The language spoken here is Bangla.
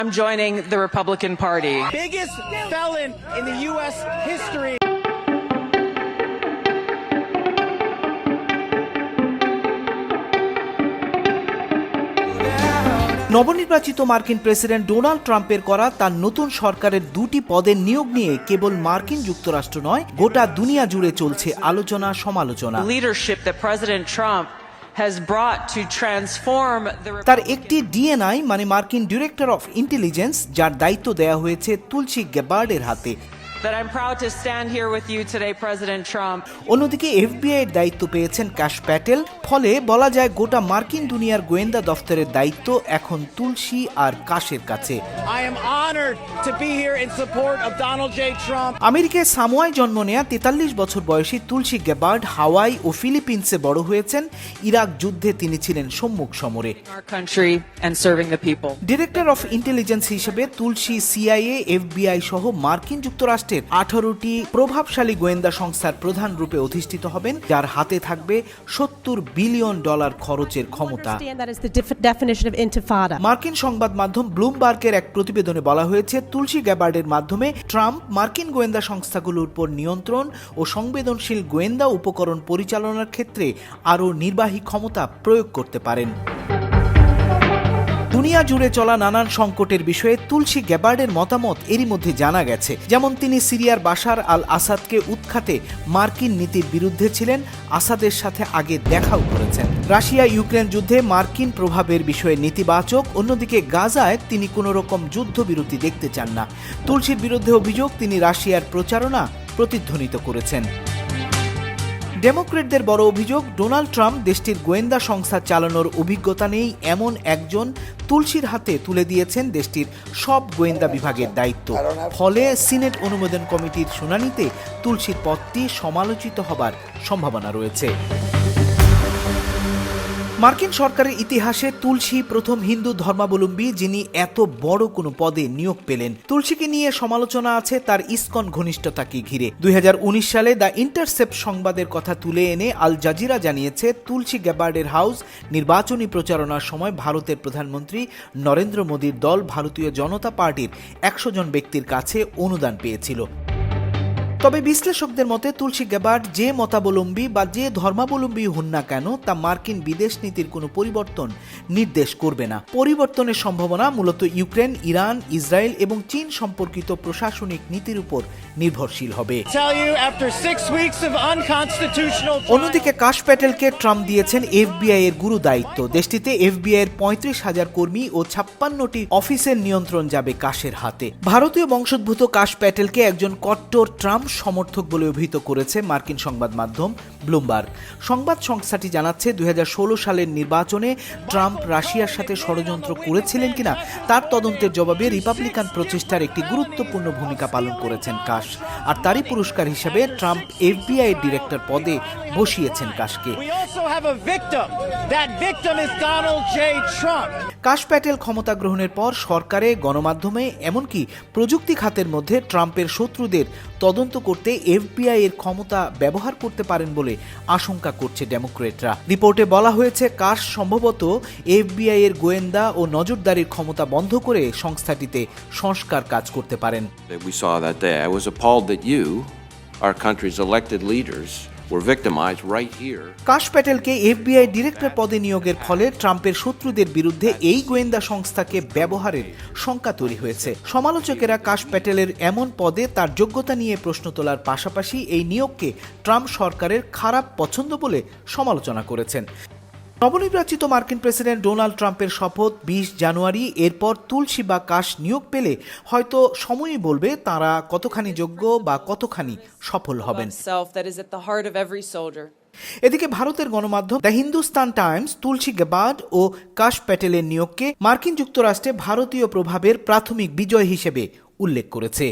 I'm joining the Republican Party. Biggest felon in the U.S. history. নবনির্বাচিত মার্কিন প্রেসিডেন্ট ডোনাল্ড ট্রাম্পের করা তার নতুন সরকারের দুটি পদের নিয়োগ নিয়ে কেবল মার্কিন যুক্তরাষ্ট্র নয়, গোটা দুনিয়া জুড়ে চলছে আলোচনা সমালোচনা। Leadership that President Trump has brought to transform the তার একটি ডিএনআই মানে মার্কিন ডিরেক্টর অফ ইন্টেলিজেন্স, যার দায়িত্ব দেয়া হয়েছে তুলসী গ্যাবার্ডের হাতে। that I'm proud to stand here with you today, President Trump. অন্যদিকে এফবিআই এর দায়িত্ব পেয়েছেন কাশ প্যাটেল। ফলে বলা যায় গোটা মার্কিন দুনিয়ার গোয়েন্দা দফতরের দায়িত্ব এখন তুলসী আর কাশের কাছে। I am honored to be here in support of Donald J. Trump. আমেরিকায় সামোয়ায় জন্ম নেয়া 43 বছর বয়সী তুলসী গ্যাবার্ড হাওয়াই ও ফিলিপিন্সে বড় হয়েছেন। ইরাক যুদ্ধে তিনি ছিলেন সম্মুখ সমরে। Our country and serving the people. Director of intelligence হিসেবে তুলসী সিআইএ, এফবিআই সহ মার্কিন যুক্তরাষ্ট্রের 18টি প্রভাবশালী গোয়েন্দা সংস্থার প্রধান রূপে অধিষ্ঠিত হবেন, যার হাতে থাকবে $70 বিলিয়ন খরচের ক্ষমতা। মার্কিন সংবাদ মাধ্যম ব্লুমবার্গের এক প্রতিবেদনে বলা হয়েছে, তুলসী গ্যাবার্ডের মাধ্যমে ট্রাম্প মার্কিন গোয়েন্দা সংস্থাগুলোর উপর নিয়ন্ত্রণ ও সংবেদনশীল গোয়েন্দা উপকরণ পরিচালনার ক্ষেত্রে আরও নির্বাহী ক্ষমতা প্রয়োগ করতে পারেন। দুনিয়া জুড়ে চলা নানান সংকটের বিষয়ে তুলসী গ্যাবার্ডের মতামত এরই মধ্যে জানা গেছে। যেমন তিনি সিরিয়ার বাশার আল আসাদকে উৎখাতে মার্কিন নীতির বিরুদ্ধে ছিলেন, আসাদের সাথে আগে দেখাও করেছেন। রাশিয়া ইউক্রেন যুদ্ধে মার্কিন প্রভাবের বিষয়ে নেতিবাচক, অন্যদিকে গাজায় তিনি কোনো রকম যুদ্ধবিরতি দেখতে চান না। তুলসীর বিরুদ্ধে অভিযোগ, তিনি রাশিয়ার প্রচারণা প্রতিধ্বনিত করেছেন। ডেমোক্রেটদের বড় অভিযোগ, ডোনাল্ড ট্রাম্প দেশটির গোয়েন্দা সংস্থা চালানোর অভিজ্ঞতা নেই এমন একজন তুলসীর হাতে তুলে দিয়েছেন দেশটির সব গোয়েন্দা বিভাগের দায়িত্ব। ফলে সিনেট অনুমোদন কমিটির শুনানিতে তুলসীর পদটি সমালোচিত হবার সম্ভাবনা রয়েছে। মার্কিন সরকারের ইতিহাসে তুলসী প্রথম হিন্দু ধর্মাবলম্বী যিনি এত বড় কোনো পদে নিয়োগ পেলেন। তুলসীকে নিয়ে সমালোচনা আছে তার ইসকন ঘনিষ্ঠতাকে ঘিরে। 2019 সালে দ্য ইন্টারসেপ্ট সংবাদের কথা তুলে এনে আল জাজিরা জানিয়েছে, তুলসী গ্যাবার্ডের হাউস নির্বাচনী প্রচারণার সময় ভারতের প্রধানমন্ত্রী নরেন্দ্র মোদীর দল ভারতীয় জনতা পার্টির 100 জন ব্যক্তির কাছে অনুদান পেয়েছিল। তবে বিশ্লেষকদের মতে তুলসী গ্যাবার্ড যে মতাবলম্বী বা যে ধর্মাবলম্বী হন না কেন, তা মার্কিন বিদেশ নীতির কোনো পরিবর্তন নির্দেশ করবে না। পরিবর্তনের সম্ভাবনা মূলত ইউক্রেন, ইরান, ইসরায়েল এবং চীন সম্পর্কিত প্রশাসনিক নীতির উপর নির্ভরশীল হবে। অন্যদিকে কাশ প্যাটেলকে ট্রাম্প দিয়েছেন এফবিআই এর গুরু দায়িত্ব। দেশটিতে এফবিআই এর 35,000 কর্মী ও 56টি অফিসের নিয়ন্ত্রণ যাবে কাশের হাতে। ভারতীয় বংশোদ্ভূত কাশ প্যাটেলকে একজন কট্টর ট্রাম্প সমর্থক বলে অভিহিত করেছে মার্কিন সংবাদ মাধ্যম ব্লুমবার্গ। সংবাদ সংস্থাটি জানাচ্ছে, 2016 সালের নির্বাচনে ট্রাম্প রাশিয়ার সাথে ষড়যন্ত্র করেছিলেন কিনা তার তদন্তের জবাবে রিপাবলিকান প্রচেষ্টার একটি গুরুত্বপূর্ণ ভূমিকা পালন করেছেন কাশ। আর তারই পুরস্কার হিসেবে ট্রাম্প এফবিআই ডিরেক্টর পদে বসিয়েছেন কাশকে। কাশ প্যাটেল ক্ষমতা গ্রহণের পর সরকারে, গণমাধ্যমে, এমনকি প্রযুক্তি খাতের মধ্যে ট্রাম্পের শত্রুদের তদন্ত করতে এফবিআই এর ক্ষমতা ব্যবহার করতে পারেন বলে আশঙ্কা করছে ডেমোক্রেটরা। রিপোর্টে বলা হয়েছে, কাশ সম্ভবত এফবিআই এর গোয়েন্দা ও নজরদারির ক্ষমতা বন্ধ করে সংস্থাটিতে সংস্কার কাজ করতে পারেন। We saw that day. I was appalled that you, our country's elected leaders, were victimized right here. কাশ প্যাটেলকে এফবিআই ডিরেক্টর পদে নিয়োগের ফলে ট্রাম্পের শত্রুদের বিরুদ্ধে এই গোয়েন্দা সংস্থাকে ব্যবহারের শঙ্কা তৈরি হয়েছে। সমালোচকেরা কাশ প্যাটেলের এমন পদে তার যোগ্যতা নিয়ে প্রশ্ন তোলার পাশাপাশি এই নিয়োগকে ট্রাম্প সরকারের খারাপ পছন্দ বলে সমালোচনা করেছেন। নবনির্বাচিত মার্কিন প্রেসিডেন্ট ডোনাল্ড ট্রাম্পের শপথ 20 জানুয়ারি। এরপর তুলসী বা কাশ নিয়োগ পেলে হয়তো সময়ই বলবে তারা কতখানি যোগ্য বা কতখানি সফল হবেন। এদিকে ভারতের গণমাধ্যম the Hindustan times Tulsi Gabbard ও কাশ প্যাটেলের নিয়োগকে মার্কিন যুক্তরাষ্ট্রে ভারতীয় প্রভাবের প্রাথমিক বিজয় হিসেবে উল্লেখ করেছে।